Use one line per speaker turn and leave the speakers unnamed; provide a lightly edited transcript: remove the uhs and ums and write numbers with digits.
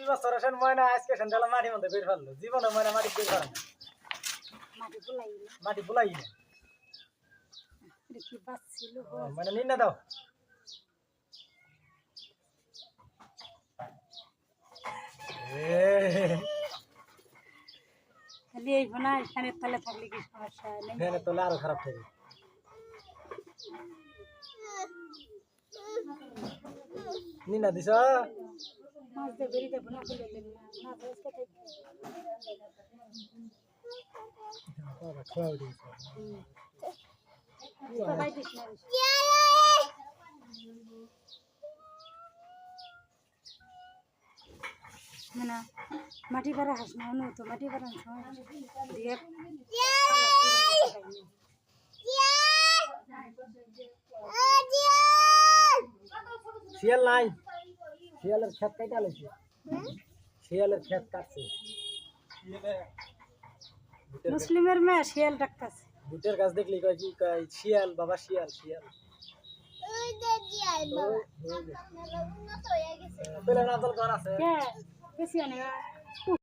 2 বছর আসেন ময়না আজকে সন্ধ্যাবেলা মাটির মধ্যে বের ফেললো জীবনে ময়না মাটি বের করে না মাটি বুলাই না মানে নিয়ে দাও
ফ্যানের তলে থাকলে কি সমস্যা নেই?
ফ্যানের তলে আরো খারাপ থাকে নিনা দিছ
মাছ দিয়ে বেরিয়ে বোনা ফেলে মাছ আজকে থেকে
খাওয়া দিয়েছে
সবাই দিস না না মাটি পাড়া হাস না তো মাটি পাড়া দিয়ে
শিয়াল নাই শিয়ালের ক্ষেত কাটা লইছে শিয়ালের ক্ষেত কাটছে
মুসলিমের মেয়ে শিয়াল ডাকতেছে
বুটের গাছ দেখলি কয় কি কয় শিয়াল বাবা শিয়াল শিয়াল পেলে না দল ঘর আছে
কে বেশি অনেক